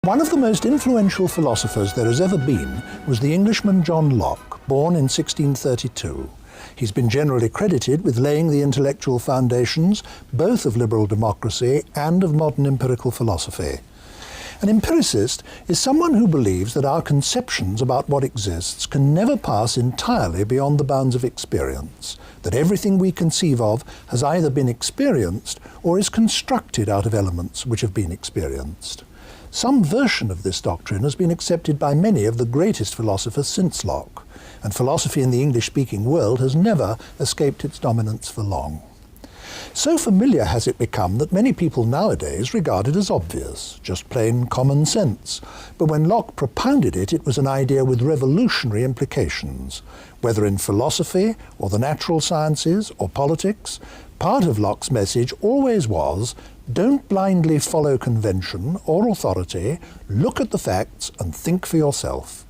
One of the most influential philosophers there has ever been was the Englishman John Locke, born in 1632. He's been generally credited with laying the intellectual foundations both of liberal democracy and of modern empirical philosophy. An empiricist is someone who believes that our conceptions about what exists can never pass entirely beyond the bounds of experience, that everything we conceive of has either been experienced or is constructed out of elements which have been experienced. Some version of this doctrine has been accepted by many of the greatest philosophers since Locke, and philosophy in the English-speaking world has never escaped its dominance for long. So familiar has it become that many people nowadays regard it as obvious, just plain common sense. But when Locke propounded it, it was an idea with revolutionary implications. Whether in philosophy, or the natural sciences, or politics, part of Locke's message always was, don't blindly follow convention or authority, look at the facts and think for yourself.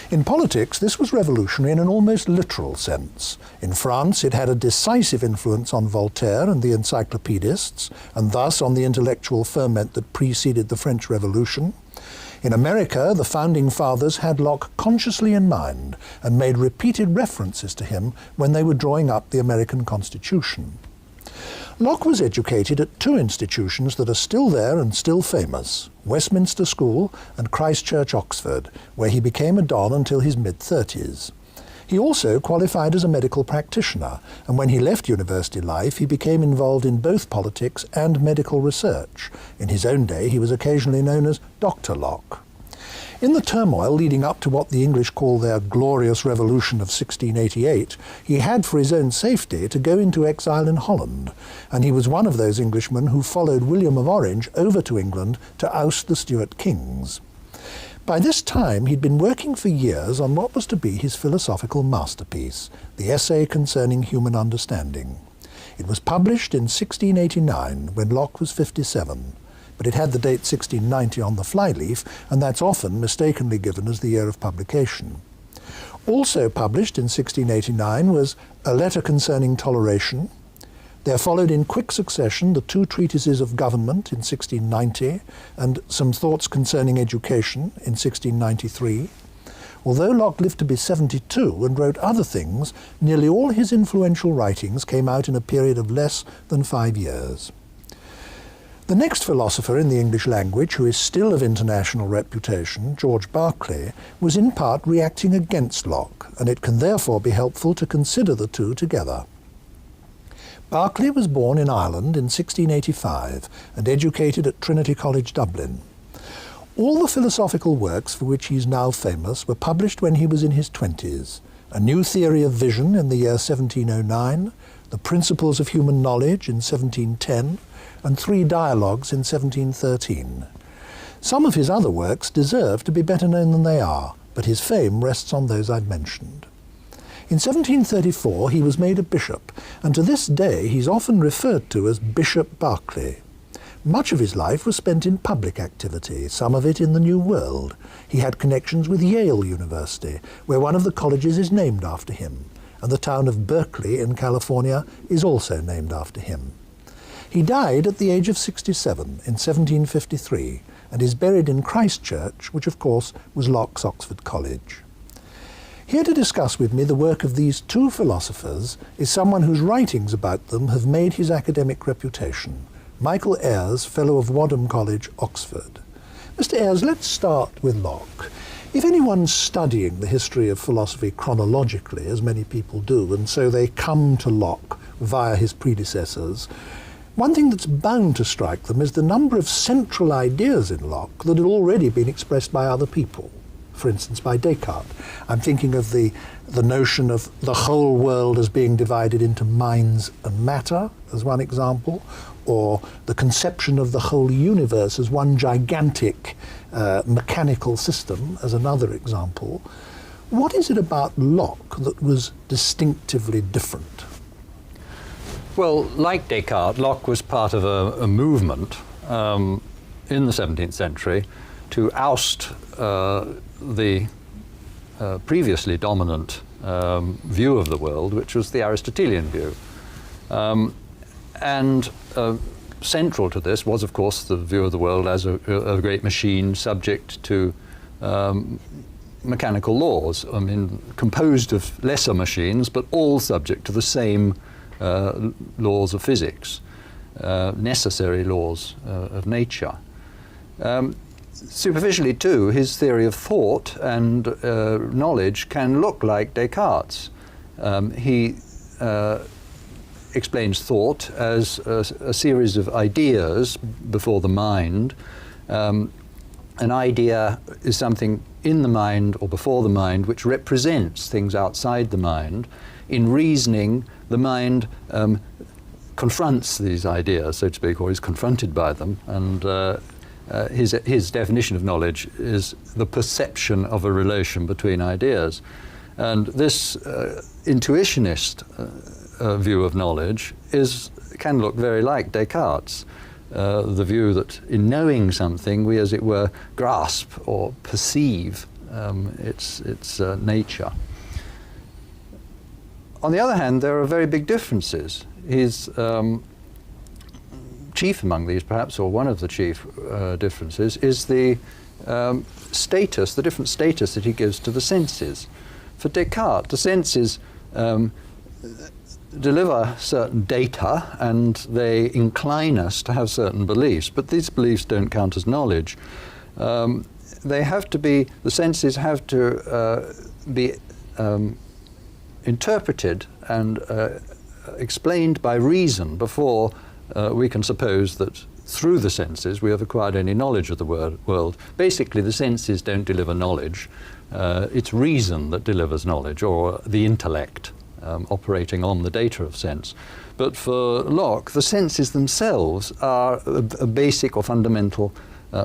In politics, this was revolutionary in an almost literal sense. In France, it had a decisive influence on Voltaire and the encyclopedists, and thus on the intellectual ferment that preceded the French Revolution. In America, the Founding Fathers had Locke consciously in mind and made repeated references to him when they were drawing up the American Constitution. Locke was educated at two institutions that are still there and still famous, Westminster School and Christ Church, Oxford, where he became a don until his mid-30s. He also qualified as a medical practitioner, and when he left university life, he became involved in both politics and medical research. In his own day, he was occasionally known as Dr. Locke. In the turmoil leading up to what the English call their glorious revolution of 1688, he had, for his own safety, to go into exile in Holland, and he was one of those Englishmen who followed William of Orange over to England to oust the Stuart kings. By this time, he'd been working for years on what was to be his philosophical masterpiece, the Essay Concerning Human Understanding. It was published in 1689, when Locke was 57. But it had the date 1690 on the flyleaf, and that's often mistakenly given as the year of publication. Also published in 1689 was A Letter Concerning Toleration. There followed in quick succession the two treatises of government in 1690 and Some Thoughts Concerning Education in 1693. Although Locke lived to be 72 and wrote other things, nearly all his influential writings came out in a period of less than 5 years. The next philosopher in the English language, who is still of international reputation, George Berkeley, was in part reacting against Locke, and it can therefore be helpful to consider the two together. Berkeley was born in Ireland in 1685 and educated at Trinity College, Dublin. All the philosophical works for which he is now famous were published when he was in his 20s. A New Theory of Vision in the year 1709, The Principles of Human Knowledge in 1710, and 3 Dialogues in 1713. Some of his other works deserve to be better known than they are, but his fame rests on those I've mentioned. In 1734 he was made a bishop, and to this day he's often referred to as Bishop Berkeley. Much of his life was spent in public activity, some of it in the New World. He had connections with Yale University, where one of the colleges is named after him, and the town of Berkeley in California is also named after him. He died at the age of 67 in 1753 and is buried in Christ Church, which of course was Locke's Oxford College. Here to discuss with me the work of these two philosophers is someone whose writings about them have made his academic reputation, Michael Ayers, Fellow of Wadham College, Oxford. Mr. Ayers, let's start with Locke. If anyone's studying the history of philosophy chronologically, as many people do, and so they come to Locke via his predecessors, one thing that's bound to strike them is the number of central ideas in Locke that had already been expressed by other people. For instance, by Descartes. I'm thinking of the notion of the whole world as being divided into minds and matter, as one example, or the conception of the whole universe as one gigantic mechanical system, as another example. What is it about Locke that was distinctively different? Well, like Descartes, Locke was part of a movement in the 17th century to oust the previously dominant view of the world, which was the Aristotelian view. And central to this was, of course, the view of the world as a great machine subject to mechanical laws. I mean, composed of lesser machines, but all subject to the same laws of physics, necessary laws of nature. Superficially, too, his theory of thought and knowledge can look like Descartes'. He explains thought as a series of ideas before the mind. An idea is something in the mind or before the mind which represents things outside the mind. In reasoning, the mind confronts these ideas, so to speak, or is confronted by them, and his definition of knowledge is the perception of a relation between ideas. And this intuitionist view of knowledge can look very like Descartes', the view that in knowing something we, as it were, grasp or perceive its nature. On the other hand, there are very big differences. His chief among these, perhaps, or one of the chief differences, is the status, the different status that he gives to the senses. For Descartes, the senses deliver certain data and they incline us to have certain beliefs, but these beliefs don't count as knowledge. They have to be, the senses have to be interpreted and explained by reason before we can suppose that through the senses we have acquired any knowledge of the world. Basically, the senses don't deliver knowledge. It's reason that delivers knowledge, or the intellect operating on the data of sense. But for Locke, the senses themselves are a basic or fundamental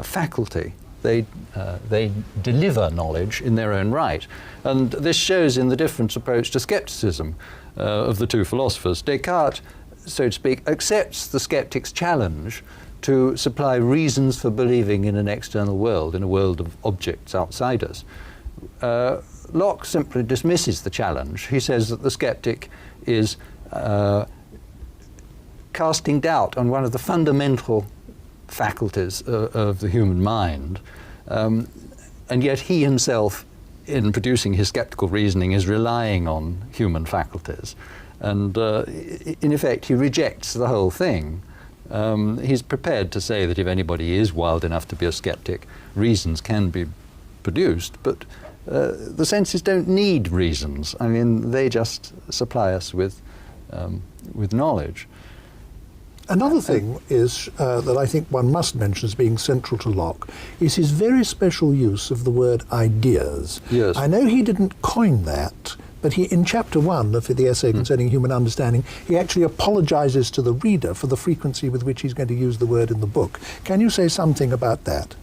faculty. They deliver knowledge in their own right. And this shows in the different approach to skepticism of the two philosophers. Descartes, so to speak, accepts the skeptic's challenge to supply reasons for believing in an external world, in a world of objects outside us. Locke simply dismisses the challenge. He says that the skeptic is casting doubt on one of the fundamental faculties of the human mind, and yet he himself, in producing his skeptical reasoning, is relying on human faculties. And in effect, he rejects the whole thing. He's prepared to say that if anybody is wild enough to be a skeptic, reasons can be produced, but the senses don't need reasons. I mean, they just supply us with knowledge. Another thing is that I think one must mention as being central to Locke is his very special use of the word ideas. Yes. I know he didn't coin that, but he, in chapter 1 of the essay concerning human understanding, he actually apologizes to the reader for the frequency with which he's going to use the word in the book. Can you say something about that?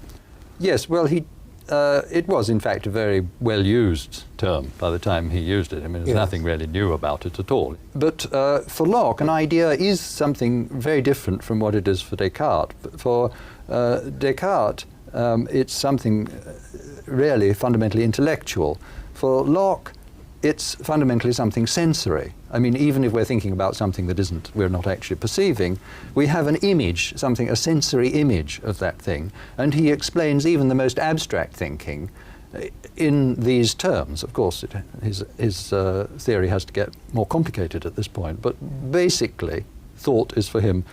Yes, well, it was, in fact, a very well-used term by the time he used it. I mean, there's nothing really new about it at all. But for Locke, an idea is something very different from what it is for Descartes. For Descartes, it's something really fundamentally intellectual. For Locke, it's fundamentally something sensory. I mean, even if we're thinking about something that we're not actually perceiving, we have an image, a sensory image of that thing. And he explains even the most abstract thinking in these terms. Of course, his theory has to get more complicated at this point, but basically, thought is for him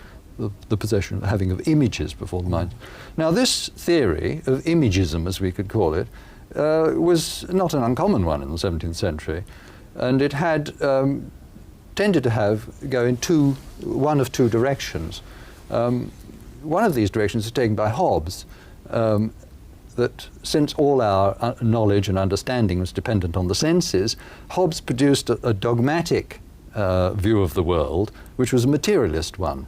the possession, having of images before the mind. Now, this theory of imagism, as we could call it, was not an uncommon one in the 17th century, and it had tended to go in one of two directions. One of these directions is taken by Hobbes, that since all our knowledge and understanding was dependent on the senses, Hobbes produced a dogmatic view of the world, which was a materialist one.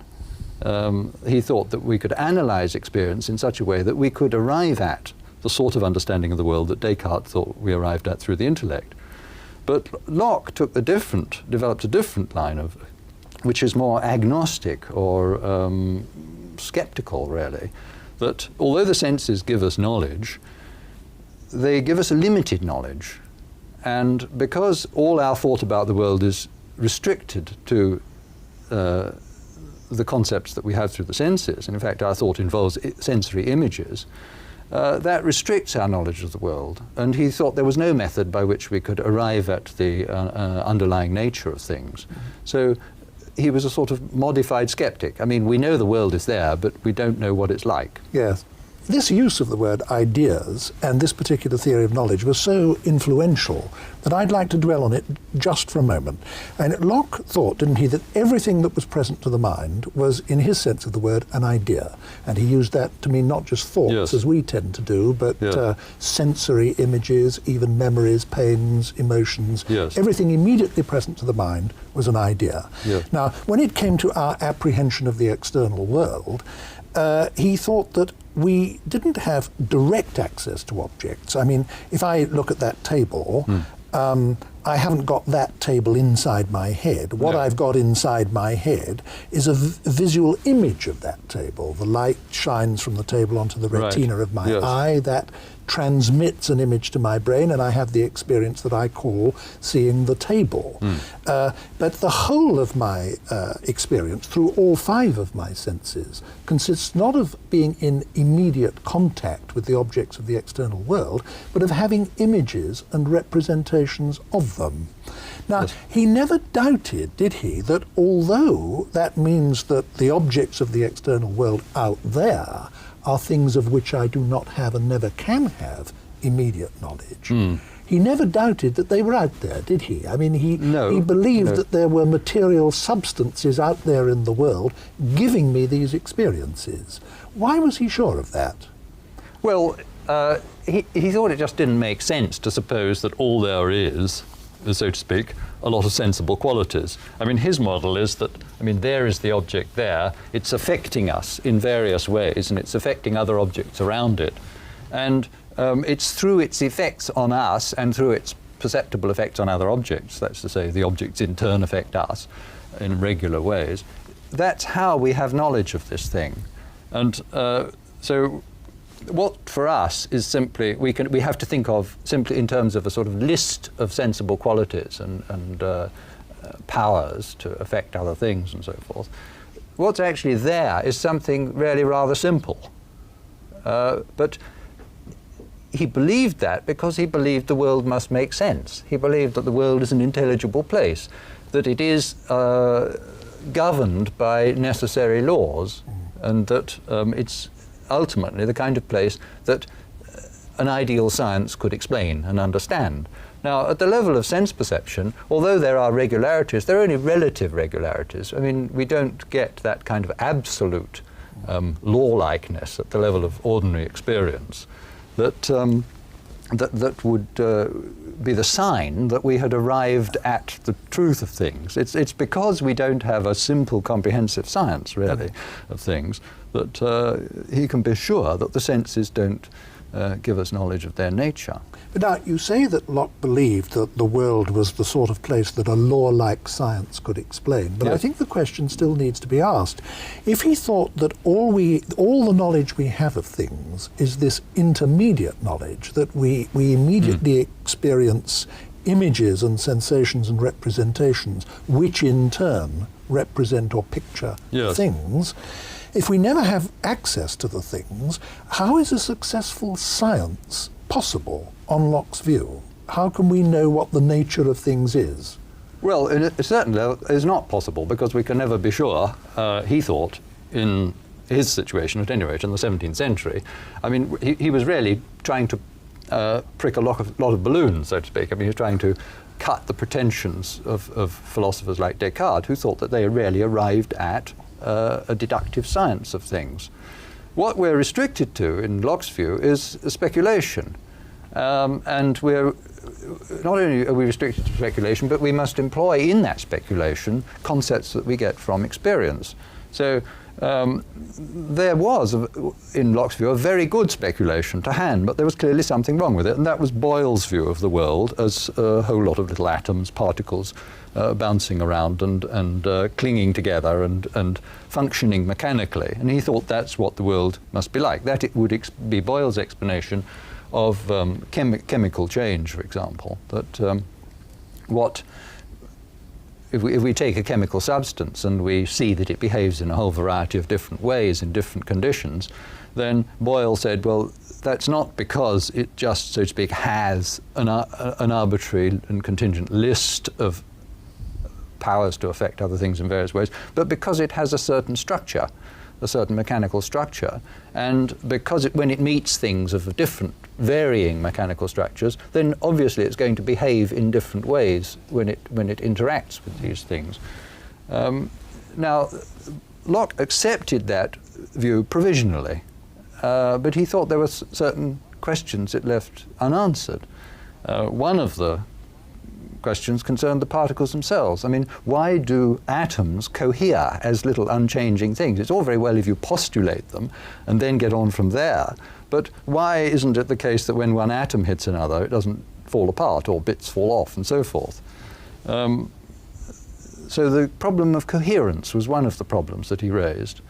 He thought that we could analyze experience in such a way that we could arrive at the sort of understanding of the world that Descartes thought we arrived at through the intellect. But Locke developed a different line which is more agnostic or skeptical, really, that although the senses give us knowledge, they give us a limited knowledge. And because all our thought about the world is restricted to the the concepts that we have through the senses, and in fact our thought involves sensory images, that restricts our knowledge of the world. And he thought there was no method by which we could arrive at the underlying nature of things. So he was a sort of modified skeptic. I mean, we know the world is there, but we don't know what it's like. Yes. This use of the word ideas and this particular theory of knowledge was so influential that I'd like to dwell on it just for a moment. And Locke thought, didn't he, that everything that was present to the mind was, in his sense of the word, an idea. And he used that to mean not just thoughts, yes, as we tend to do, but yes, sensory images, even memories, pains, emotions. Yes. Everything immediately present to the mind was an idea. Yes. Now, when it came to our apprehension of the external world, he thought that we didn't have direct access to objects. I mean, if I look at that table, I haven't got that table inside my head. What I've got inside my head is a visual image of that table. The light shines from the table onto the retina of my eye. That transmits an image to my brain, and I have the experience that I call seeing the table. But the whole of my experience, through all five of my senses, consists not of being in immediate contact with the objects of the external world, but of having images and representations of them. Now, he never doubted, did he, that although that means that the objects of the external world out there are things of which I do not have and never can have immediate knowledge. He never doubted that they were out there, did he? I mean, he believed that there were material substances out there in the world giving me these experiences. Why was he sure of that? Well, he thought it just didn't make sense to suppose that all there is, so to speak, a lot of sensible qualities. I mean, his model is that, I mean, there is the object there, it's affecting us in various ways, and it's affecting other objects around it. And it's through its effects on us and through its perceptible effects on other objects, that's to say, the objects in turn affect us in regular ways. That's how we have knowledge of this thing. And so what for us is simply, we have to think of simply in terms of a sort of list of sensible qualities and powers to affect other things and so forth. What's actually there is something really rather simple. But he believed that because he believed the world must make sense. He believed that the world is an intelligible place, that it is governed by necessary laws, and that it's ultimately the kind of place that an ideal science could explain and understand. Now, at the level of sense perception, although there are regularities, they're only relative regularities. I mean, we don't get that kind of absolute law-likeness at the level of ordinary experience that would be the sign that we had arrived at the truth of things. It's because we don't have a simple, comprehensive science, really, of things, that he can be sure that the senses don't give us knowledge of their nature. But now, you say that Locke believed that the world was the sort of place that a law-like science could explain, but I think the question still needs to be asked. If he thought that all the knowledge we have of things is this intermediate knowledge, that we immediately experience images and sensations and representations, which in turn represent or picture things, if we never have access to the things, how is a successful science possible on Locke's view? How can we know what the nature of things is? Well, in a certain level, it's not possible because we can never be sure, he thought, in his situation, at any rate, in the 17th century. I mean, he was really trying to prick a lot of balloons, so to speak. I mean, he was trying to cut the pretensions of philosophers like Descartes, who thought that they really arrived at a deductive science of things. What we're restricted to, in Locke's view, is speculation. And we're not only are we restricted to speculation, but we must employ in that speculation concepts that we get from experience. So there was, in Locke's view, a very good speculation to hand, but there was clearly something wrong with it, and that was Boyle's view of the world as a whole lot of little atoms, particles, bouncing around and clinging together and functioning mechanically. And he thought that's what the world must be like. That it would be Boyle's explanation of chemical change, for example, that what if we take a chemical substance and we see that it behaves in a whole variety of different ways in different conditions, then Boyle said, well, that's not because it just, so to speak, has an arbitrary and contingent list of powers to affect other things in various ways, but because it has a certain structure, a certain mechanical structure, and because when it meets things of different varying mechanical structures, then obviously it's going to behave in different ways when it interacts with these things. Now, Locke accepted that view provisionally, but he thought there were certain questions it left unanswered. One of the questions concerned the particles themselves. I mean, why do atoms cohere as little unchanging things? It's all very well if you postulate them and then get on from there, but why isn't it the case that when one atom hits another, it doesn't fall apart or bits fall off and so forth? So the problem of coherence was one of the problems that he raised.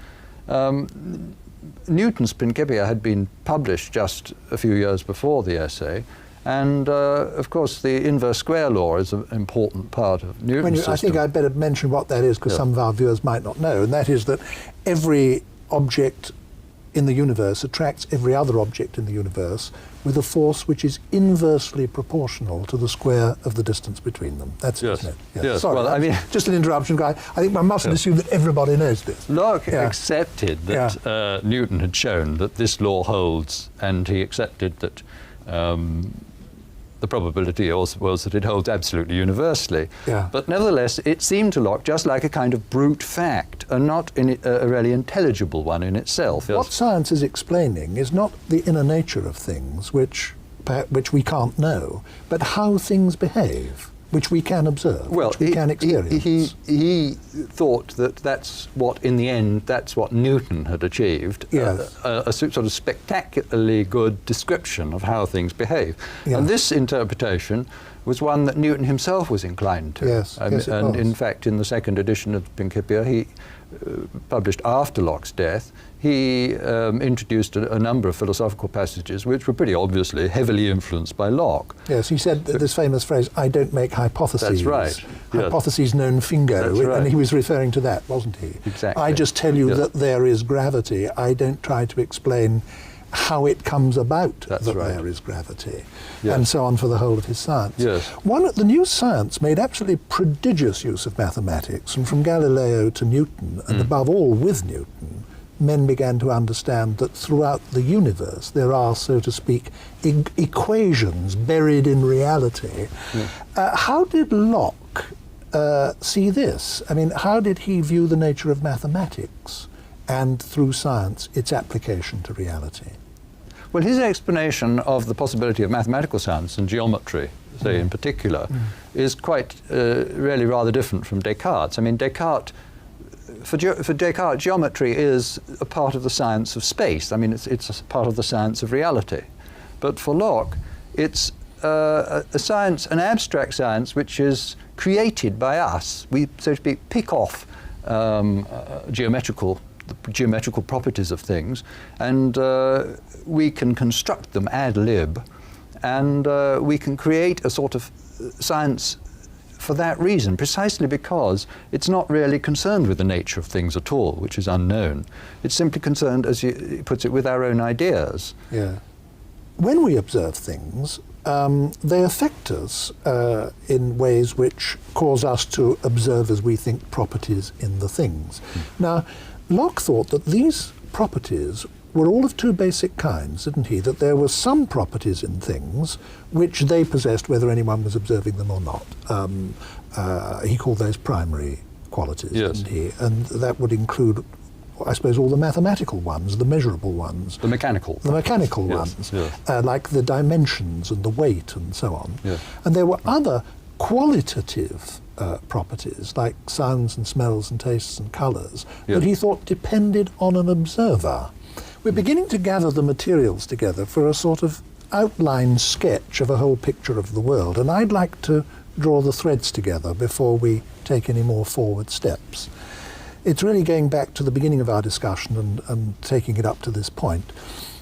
Newton's Principia had been published just a few years before the essay, and of course the inverse square law is an important part of Newton's system. I think I'd better mention what that is, because some of our viewers might not know, and that is that every object in the universe attracts every other object in the universe with a force which is inversely proportional to the square of the distance between them. That's it, isn't it? Yes. Sorry, well, I mean, just an interruption, guy. I think one mustn't assume that everybody knows this. Locke accepted that Newton had shown that this law holds, and he accepted that the probability was that it holds absolutely universally. But nevertheless, it seemed to Locke just like a kind of brute fact, and not a really intelligible one in itself. What science is explaining is not the inner nature of things, which we can't know, but how things behave, which we can observe, which we can experience. He thought that that's what, in the end, that's what Newton had achieved, a sort of spectacularly good description of how things behave. And this interpretation was one that Newton himself was inclined to. And in fact, in the second edition of Principia, he published after Locke's death, he introduced a number of philosophical passages which were pretty obviously heavily influenced by Locke. Yes, he said this famous phrase, "I don't make hypotheses." That's right. Hypotheses non fingo, and he was referring to that, wasn't he? Exactly. I just tell you that there is gravity. I don't try to explain how it comes about there is gravity, and so on for the whole of his science. The new science made absolutely prodigious use of mathematics, and from Galileo to Newton, and above all with Newton, men began to understand that throughout the universe there are, so to speak, equations buried in reality. How did Locke see this? I mean, how did he view the nature of mathematics and, through science, its application to reality? Well, his explanation of the possibility of mathematical science and geometry, say in particular, is quite really rather different from Descartes. I mean, for Descartes, geometry is a part of the science of space. I mean, it's a part of the science of reality. But for Locke, it's a science, an abstract science, which is created by us. We, so to speak, pick off geometrical properties of things, and we can construct them ad lib, and we can create a sort of science for that reason, precisely because it's not really concerned with the nature of things at all, which is unknown. It's simply concerned, as he puts it, with our own ideas. When we observe things, they affect us in ways which cause us to observe, as we think, properties in the things. Now, Locke thought that these properties were all of two basic kinds, didn't he? That there were some properties in things which they possessed whether anyone was observing them or not. He called those primary qualities, didn't he? And that would include, I suppose, all the mathematical ones, the measurable ones. The mechanical. The mechanical ones, like the dimensions and the weight and so on. And there were other qualitative properties, like sounds and smells and tastes and colours, that he thought depended on an observer. We're beginning to gather the materials together for a sort of outline sketch of a whole picture of the world, and I'd like to draw the threads together before we take any more forward steps. It's really going back to the beginning of our discussion and taking it up to this point,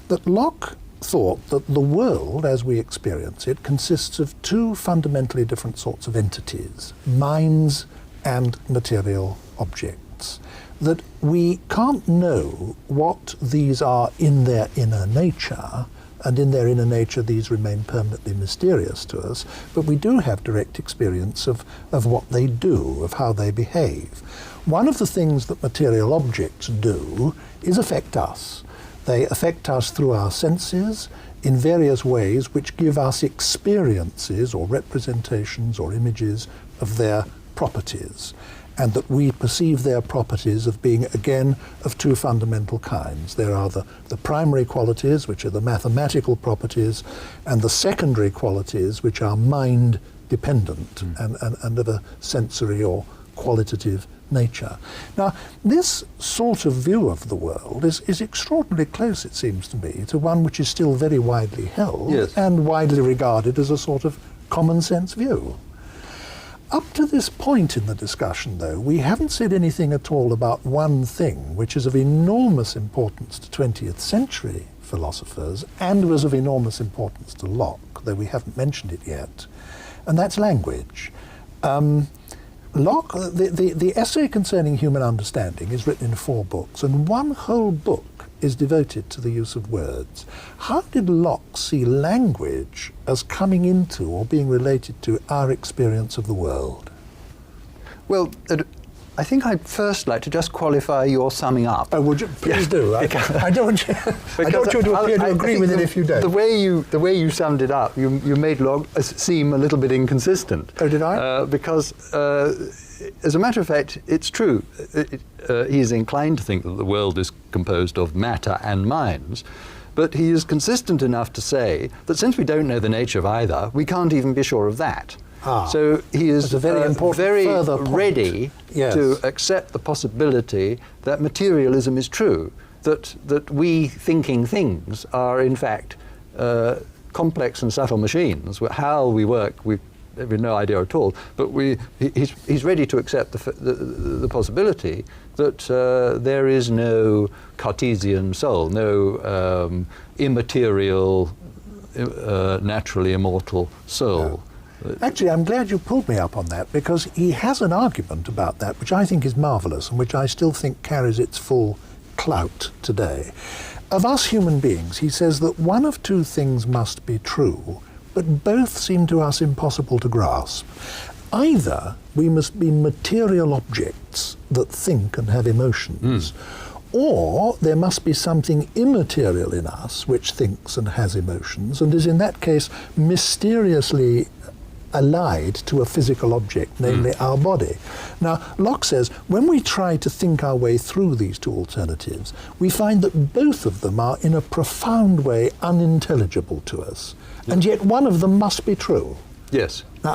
that Locke thought that the world, as we experience it, consists of two fundamentally different sorts of entities, minds and material objects. That we can't know what these are in their inner nature, and in their inner nature these remain permanently mysterious to us, but we do have direct experience of what they do, of how they behave. One of the things that material objects do is affect us. They affect us through our senses in various ways which give us experiences or representations or images of their properties, and that we perceive their properties of being, again, of two fundamental kinds. There are the primary qualities, which are the mathematical properties, and the secondary qualities, which are mind-dependent and of a sensory or qualitative nature. Now, this sort of view of the world is extraordinarily close, it seems to me, to one which is still very widely held and widely regarded as a sort of common-sense view. Up to this point in the discussion, though, we haven't said anything at all about one thing which is of enormous importance to 20th century philosophers and was of enormous importance to Locke, though we haven't mentioned it yet, and that's language. Locke, the essay concerning human understanding is written in 4 books, and one whole book is devoted to the use of words. How did Locke see language as coming into or being related to our experience of the world? Well, I think I'd first like to just qualify your summing up. Oh, would you? Please do. I don't want you, I don't want you to appear to agree with it if you don't. The way you summed it up, you made Locke seem a little bit inconsistent. Oh, did I? Because, as a matter of fact, it's true. He is inclined to think that the world is composed of matter and minds, but he is consistent enough to say that since we don't know the nature of either, we can't even be sure of that. So he is very ready to accept the possibility that materialism is true, that we thinking things are in fact complex and subtle machines. How we work, we have no idea at all, but he's ready to accept the possibility that there is no Cartesian soul, no immaterial, naturally immortal soul. Actually, I'm glad you pulled me up on that, because he has an argument about that which I think is marvellous and which I still think carries its full clout today. Of us human beings, he says that one of two things must be true, but both seem to us impossible to grasp. Either we must be material objects that think and have emotions, or there must be something immaterial in us which thinks and has emotions and is in that case mysteriously allied to a physical object, namely our body. Now, Locke says, when we try to think our way through these two alternatives, we find that both of them are in a profound way unintelligible to us, and yet one of them must be true. Yes. Now,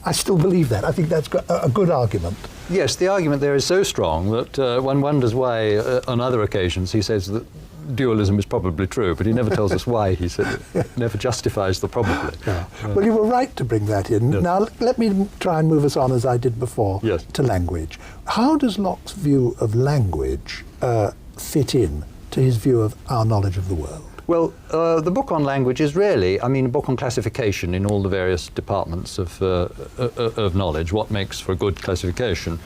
I still believe that. I think that's a good argument. Yes, the argument there is so strong that one wonders why, on other occasions, he says that dualism is probably true, but he never tells us why. He said it never justifies the probably. Yeah. Well, you were right to bring that in. Yes. Now, let me try and move us on, as I did before, yes, to language. How does Locke's view of language fit in to his view of our knowledge of the world? Well, the book on language is really, a book on classification in all the various departments of knowledge, what makes for a good classification.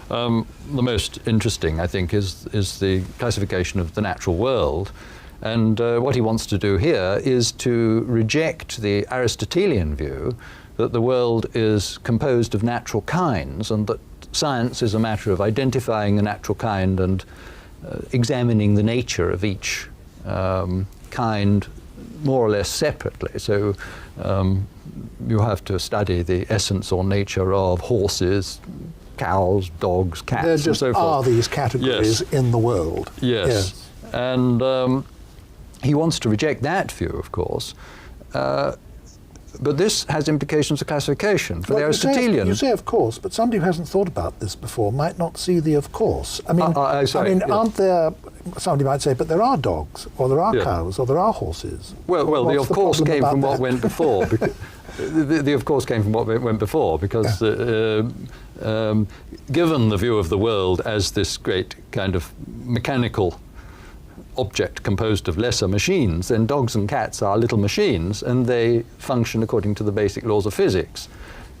The most interesting, I think, is the classification of the natural world. And what he wants to do here is to reject the Aristotelian view that the world is composed of natural kinds and that science is a matter of identifying the natural kind and examining the nature of each kind more or less separately. So you have to study the essence or nature of horses, cows, dogs, cats, there just and so forth. Are these categories in the world. Yes. And he wants to reject that view, of course. But this has implications for classification. For the Aristotelian... You say of course, but somebody who hasn't thought about this before might not see the of course. Aren't there... Somebody might say, but there are dogs, or there are cows, or there are horses. Well, the of course came from what went before. The of course came from what went before, because given the view of the world as this great kind of mechanical object composed of lesser machines, then dogs and cats are little machines, and they function according to the basic laws of physics.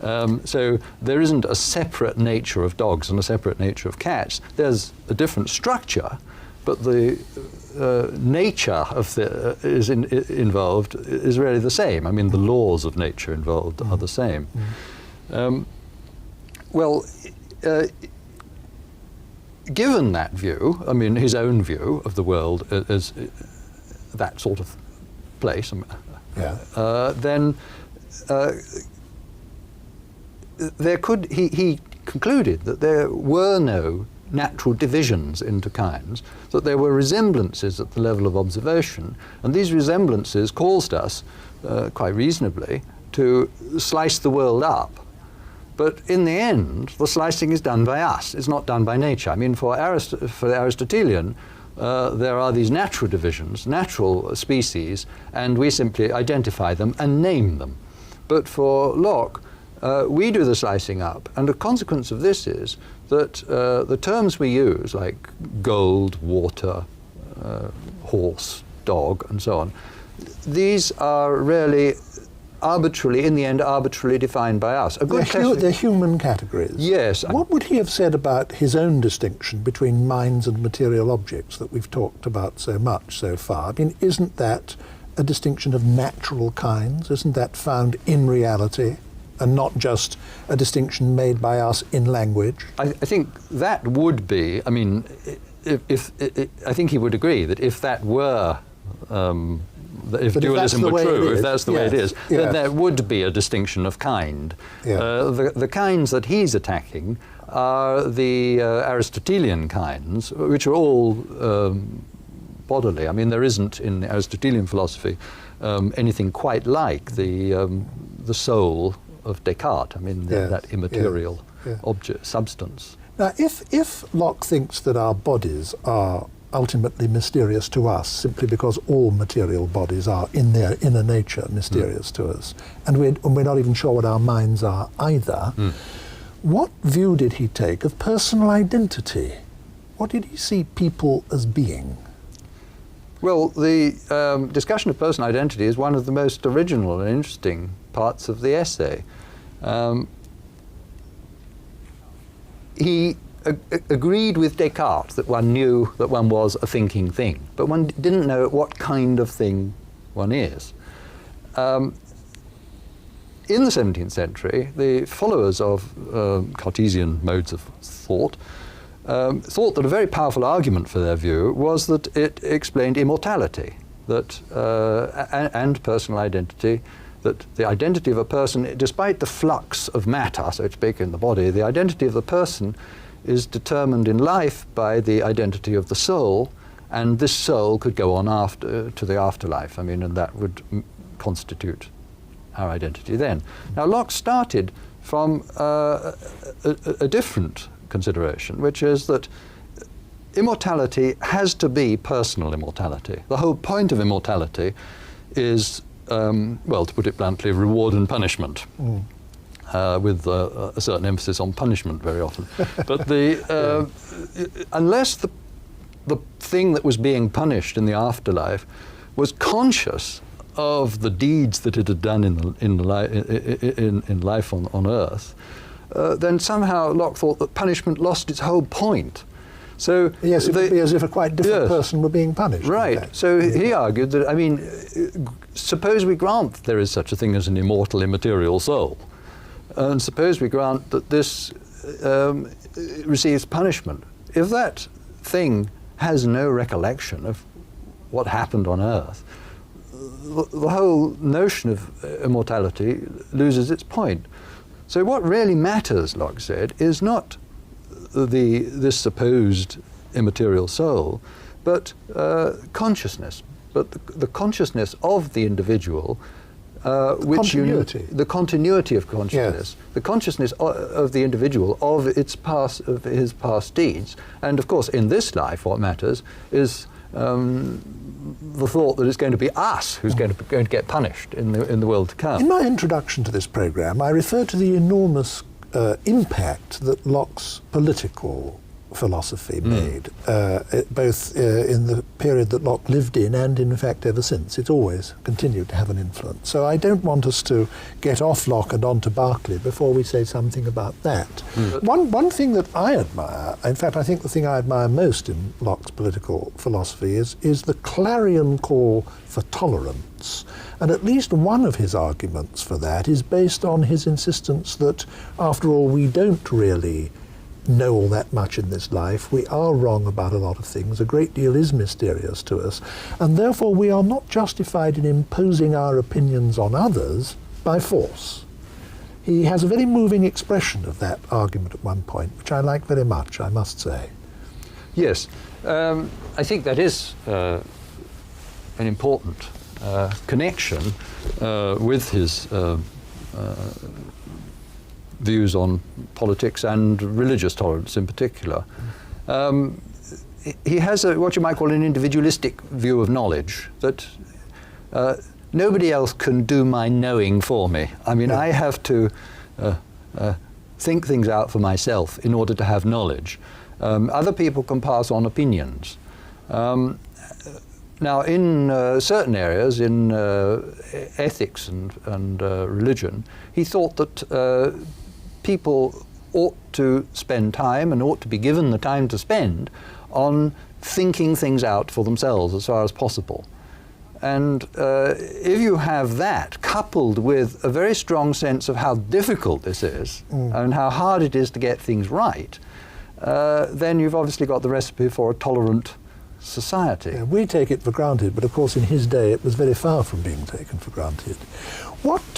So there isn't a separate nature of dogs and a separate nature of cats. There's a different structure, but the nature of the involved is really the same. I mean, the laws of nature involved are the same. Given that view, I mean, his own view of the world as that sort of place, then he concluded that there were no natural divisions into kinds, that there were resemblances at the level of observation, and these resemblances caused us, quite reasonably, to slice the world up. But in the end, the slicing is done by us. It's not done by nature. I mean, for the Aristotelian, there are these natural divisions, natural species, and we simply identify them and name them. But for Locke, we do the slicing up, and the consequence of this is that the terms we use, like gold, water, horse, dog, and so on, these are really arbitrarily defined by us. They're human categories. Yes. What would he have said about his own distinction between minds and material objects that we've talked about so much so far? I mean, isn't that a distinction of natural kinds? Isn't that found in reality and not just a distinction made by us in language? I think that would be, I mean, I think he would agree that if that were if dualism were true, if that's the way it is, then there would be a distinction of kind. The kinds that he's attacking are the Aristotelian kinds, which are all bodily. I mean, there isn't in Aristotelian philosophy anything quite like the soul of Descartes. I mean, that immaterial object, substance. Now, if Locke thinks that our bodies are ultimately mysterious to us simply because all material bodies are in their inner nature mysterious to us, and we're not even sure what our minds are either, what view did he take of personal identity? What did he see people as being? Well, the discussion of personal identity is one of the most original and interesting parts of the essay. He agreed with Descartes that one knew that one was a thinking thing, but one didn't know what kind of thing one is. In the 17th century, the followers of Cartesian modes of thought thought that a very powerful argument for their view was that it explained immortality, that and personal identity, that the identity of a person, despite the flux of matter, so to speak, in the body, the identity of the person is determined in life by the identity of the soul, and this soul could go on to the afterlife. I mean, and that would constitute our identity then. Now, Locke started from a different consideration, which is that immortality has to be personal immortality. The whole point of immortality is, well, to put it bluntly, reward and punishment. With a certain emphasis on punishment very often. But unless the thing that was being punished in the afterlife was conscious of the deeds that it had done in life on Earth, then somehow Locke thought that punishment lost its whole point. So yes, it would be as if a quite different person were being punished. Right. So he argued that, I mean, suppose we grant there is such a thing as an immortal, immaterial soul, and suppose we grant that this receives punishment. If that thing has no recollection of what happened on Earth, the whole notion of immortality loses its point. So what really matters, Locke said, is not this supposed immaterial soul, but consciousness, but the consciousness of the individual, the continuity of consciousness, the consciousness of the individual of his past deeds, and of course in this life what matters is the thought that it's going to be us who's going to get punished in the world to come. In my introduction to this program, I referred to the enormous impact that Locke's political philosophy made, both in the period that Locke lived in and in fact ever since. It's always continued to have an influence. So I don't want us to get off Locke and onto Berkeley before we say something about that. One thing that I admire, in fact I think the thing I admire most in Locke's political philosophy is the clarion call for tolerance. And at least one of his arguments for that is based on his insistence that, after all, we don't really know all that much in this life. We are wrong about a lot of things. A great deal is mysterious to us. And therefore we are not justified in imposing our opinions on others by force. He has a very moving expression of that argument at one point, which I like very much, I must say. Yes, I think that is an important connection with his views on politics and religious tolerance in particular. He has what you might call an individualistic view of knowledge, that nobody else can do my knowing for me. I mean, I have to think things out for myself in order to have knowledge. Other people can pass on opinions. Now, in certain areas, in ethics and religion, he thought that people ought to spend time and ought to be given the time to spend on thinking things out for themselves as far as possible. And if you have that coupled with a very strong sense of how difficult this is and how hard it is to get things right, then you've obviously got the recipe for a tolerant society. Yeah, we take it for granted, but of course in his day it was very far from being taken for granted.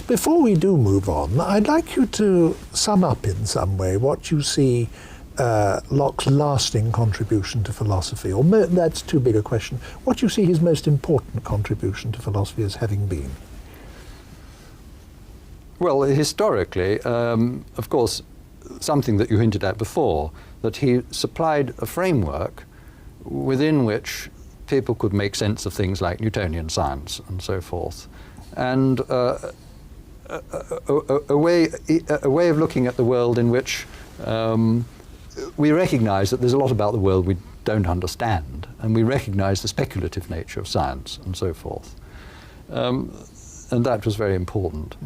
Before we do move on, I'd like you to sum up in some way what you see Locke's lasting contribution to philosophy, or that's too big a question, what you see his most important contribution to philosophy as having been. Well, historically, of course, something that you hinted at before, that he supplied a framework within which people could make sense of things like Newtonian science and so forth. And a way of looking at the world in which we recognize that there's a lot about the world we don't understand, and we recognize the speculative nature of science and so forth. And that was very important.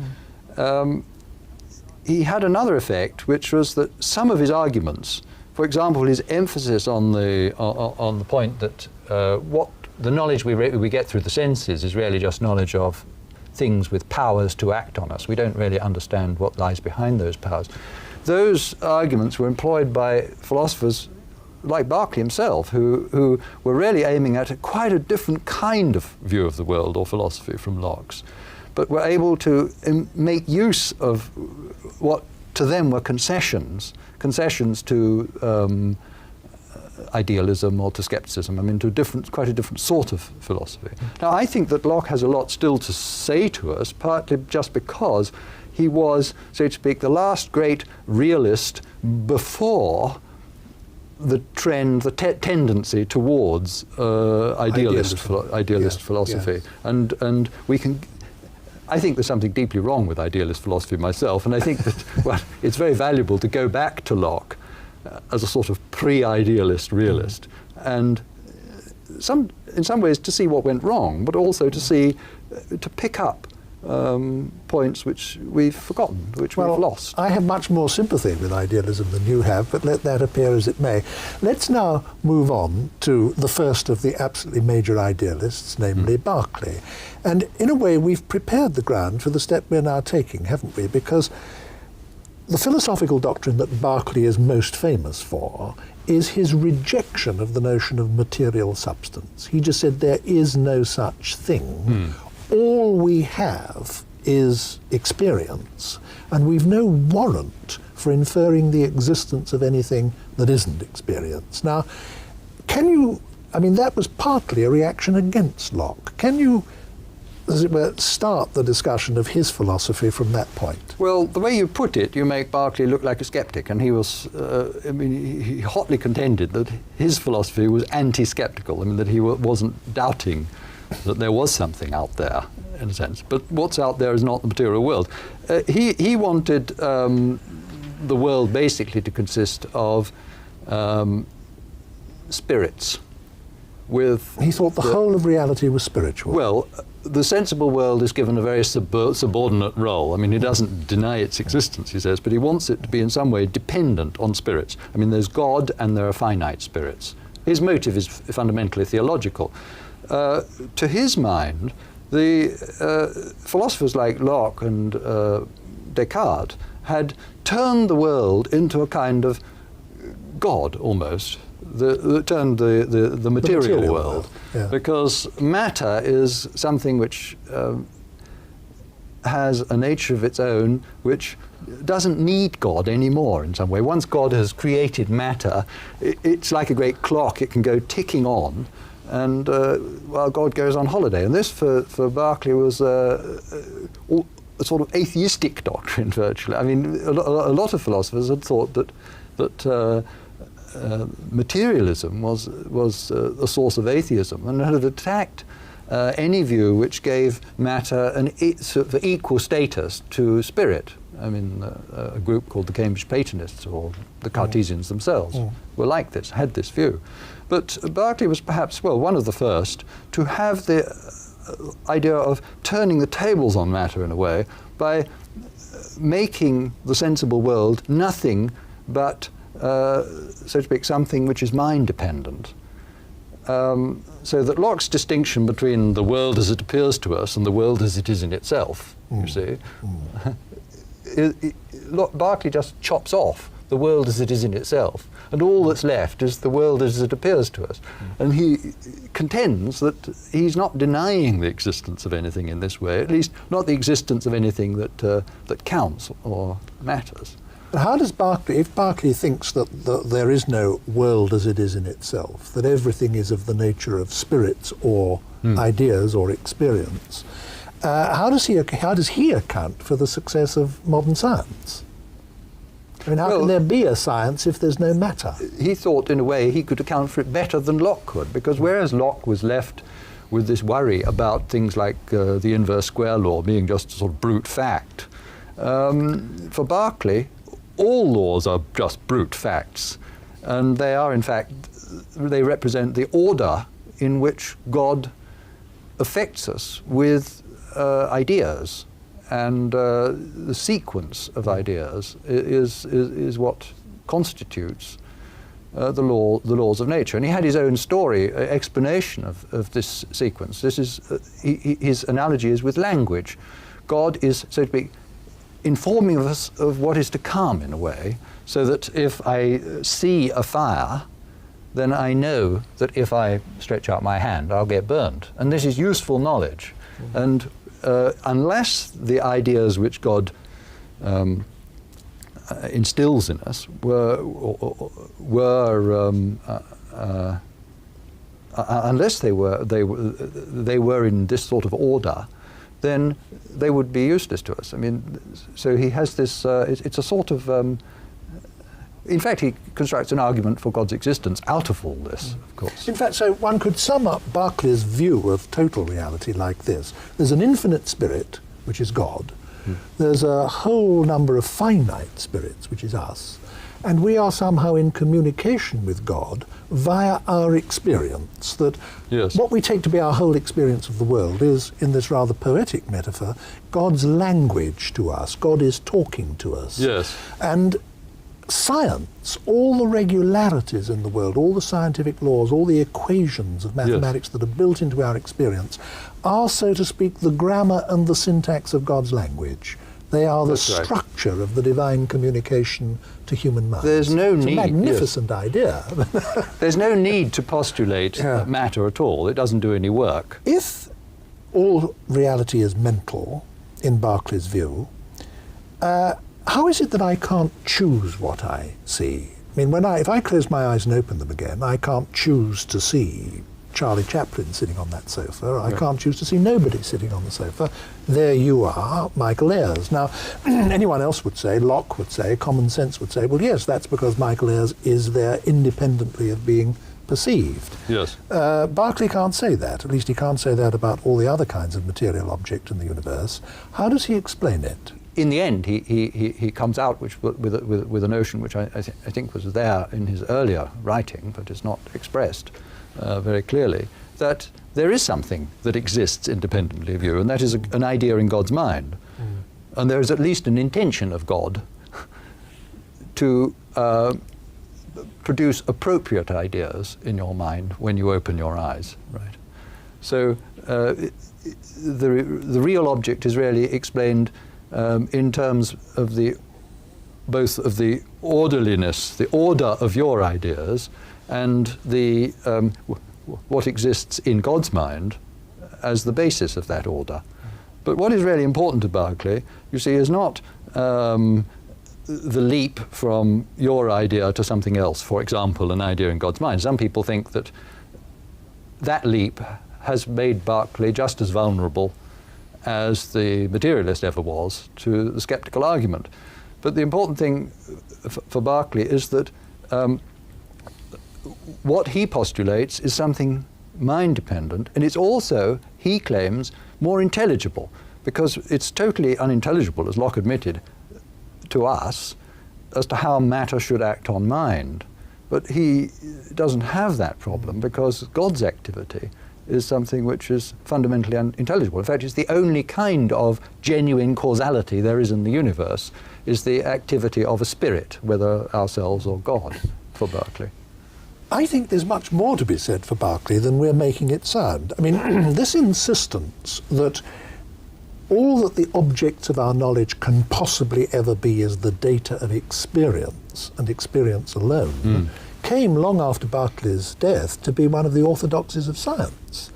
He had another effect, which was that some of his arguments, for example, his emphasis on the point that what the knowledge we get through the senses is really just knowledge of things with powers to act on us. We don't really understand what lies behind those powers. Those arguments were employed by philosophers like Berkeley himself, who were really aiming at quite a different kind of view of the world or philosophy from Locke's, but were able to make use of what to them were concessions to idealism or to skepticism, I mean, to quite a different sort of philosophy. Now, I think that Locke has a lot still to say to us, partly just because he was, so to speak, the last great realist before the trend, the tendency towards idealist philosophy. Yes. And we can, I think there's something deeply wrong with idealist philosophy myself, and I think that well, it's very valuable to go back to Locke as a sort of pre-idealist realist, and in some ways to see what went wrong, but also to pick up points which we've forgotten, which we've lost. I have much more sympathy with idealism than you have, but let that appear as it may. Let's now move on to the first of the absolutely major idealists, namely Berkeley. And in a way, we've prepared the ground for the step we're now taking, haven't we? Because the philosophical doctrine that Berkeley is most famous for is his rejection of the notion of material substance. He just said there is no such thing. All we have is experience, and we've no warrant for inferring the existence of anything that isn't experience. Now, that was partly a reaction against Locke. Can you, as it were, start the discussion of his philosophy from that point? Well, the way you put it, you make Berkeley look like a skeptic, and he was, he hotly contended that his philosophy was anti-skeptical, that he wasn't doubting that there was something out there, in a sense. But what's out there is not the material world. He wanted the world basically to consist of spirits. With He thought the whole of reality was spiritual. Well, the sensible world is given a very subordinate role. I mean, he doesn't deny its existence, he says, but he wants it to be in some way dependent on spirits. I mean, there's God and there are finite spirits. His motive is fundamentally theological. To his mind, the philosophers like Locke and Descartes had turned the world into a kind of God, almost. Turned the material world. Yeah. Because matter is something which has a nature of its own which doesn't need God anymore in some way. Once God has created matter, it's like a great clock. It can go ticking on, and while God goes on holiday. And this, for Berkeley, was a sort of atheistic doctrine, virtually. I mean, a lot of philosophers had thought that materialism was a source of atheism, and had attacked any view which gave matter an sort of equal status to spirit. I mean, a group called the Cambridge Platonists, or the Cartesians themselves, were like this, had this view. But Berkeley was perhaps, well, one of the first to have the idea of turning the tables on matter in a way by making the sensible world nothing but, so to speak, something which is mind-dependent. So that Locke's distinction between the world as it appears to us and the world as it is in itself, you see, Berkeley just chops off the world as it is in itself, and all that's left is the world as it appears to us. And he contends that he's not denying the existence of anything in this way, at least not the existence of anything that counts or matters. How does Berkeley, if Berkeley thinks that there is no world as it is in itself, that everything is of the nature of spirits or ideas or experience, how does he account for the success of modern science? I mean, how can there be a science if there's no matter? He thought, in a way, he could account for it better than Locke could, because whereas Locke was left with this worry about things like the inverse square law being just a sort of brute fact, for Berkeley, all laws are just brute facts, and they are, in fact, they represent the order in which God affects us with ideas, and the sequence of ideas is what constitutes the laws of nature. And he had his own story, explanation of this sequence. This is his analogy is with language. God is, so to speak, informing us of what is to come in a way, so that if I see a fire, then I know that if I stretch out my hand, I'll get burned. And this is useful knowledge. And unless the ideas which God instills in us unless they were in this sort of order, then they would be useless to us. I mean, so he has this, it's a sort of, in fact, he constructs an argument for God's existence out of all this, of course. In fact, so one could sum up Berkeley's view of total reality like this. There's an infinite spirit, which is God. There's a whole number of finite spirits, which is us. And we are somehow in communication with God via our experience, that what we take to be our whole experience of the world is, in this rather poetic metaphor, God's language to us. God is talking to us. Yes. And science, all the regularities in the world, all the scientific laws, all the equations of mathematics that are built into our experience are, so to speak, the grammar and the syntax of God's language. They are the structure of the divine communication to human minds. There's no need. It's a magnificent idea. There's no need to postulate matter at all. It doesn't do any work. If all reality is mental, in Berkeley's view, how is it that I can't choose what I see? I mean, if I close my eyes and open them again, I can't choose to see Charlie Chaplin sitting on that sofa. I can't choose to see nobody sitting on the sofa. There you are, Michael Ayers. Now, anyone else would say, Locke would say, common sense would say, well, yes, that's because Michael Ayers is there independently of being perceived. Yes. Berkeley can't say that. At least he can't say that about all the other kinds of material object in the universe. How does he explain it? in the end, he comes out with a notion which I think was there in his earlier writing, but is not expressed very clearly, that there is something that exists independently of you, and that is an idea in God's mind. And there is at least an intention of God to produce appropriate ideas in your mind when you open your eyes. Right. So the real object is really explained in terms of both of the orderliness, the order of your ideas, and the what exists in God's mind as the basis of that order. But what is really important to Berkeley, you see, is not the leap from your idea to something else, for example, an idea in God's mind. Some people think that that leap has made Berkeley just as vulnerable as the materialist ever was to the skeptical argument. But the important thing for Berkeley is that what he postulates is something mind-dependent, and it's also, he claims, more intelligible, because it's totally unintelligible, as Locke admitted, to us, as to how matter should act on mind. But he doesn't have that problem, because God's activity is something which is fundamentally unintelligible. In fact, it's the only kind of genuine causality there is in the universe, is the activity of a spirit, whether ourselves or God, for Berkeley. I think there's much more to be said for Berkeley than we're making it sound. I mean, this insistence that all that the objects of our knowledge can possibly ever be is the data of experience, and experience alone, came long after Berkeley's death to be one of the orthodoxies of science.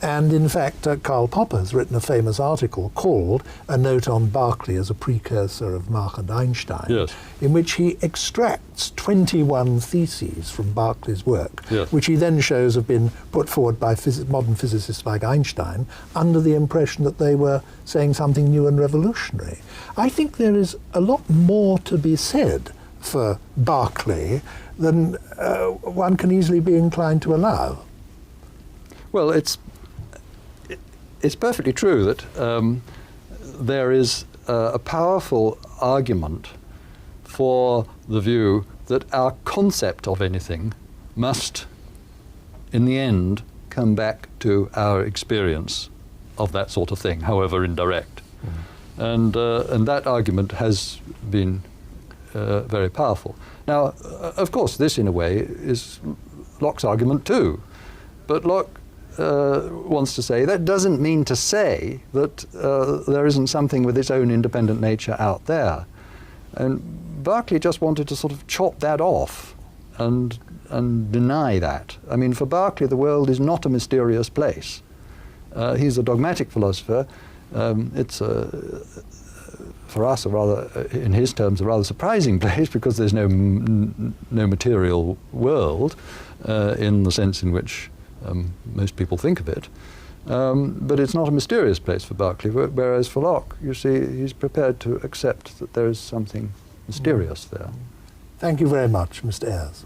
And in fact, Karl Popper has written a famous article called A Note on Berkeley as a Precursor of Mach and Einstein, yes, in which he extracts 21 theses from Berkeley's work, yes, which he then shows have been put forward by modern physicists like Einstein under the impression that they were saying something new and revolutionary. I think there is a lot more to be said for Berkeley than one can easily be inclined to allow. Well, it's perfectly true that there is a powerful argument for the view that our concept of anything must, in the end, come back to our experience of that sort of thing, however indirect. And that argument has been very powerful. Now, of course, this in a way is Locke's argument too. But Locke wants to say that doesn't mean to say that there isn't something with its own independent nature out there. And Berkeley just wanted to sort of chop that off and deny that. I mean, for Berkeley, the world is not a mysterious place. He's a dogmatic philosopher. It's for us, in his terms, a rather surprising place, because there's no material world in the sense in which most people think of it. But it's not a mysterious place for Berkeley, whereas for Locke, you see, he's prepared to accept that there is something mysterious there. Thank you very much, Mr. Ayers.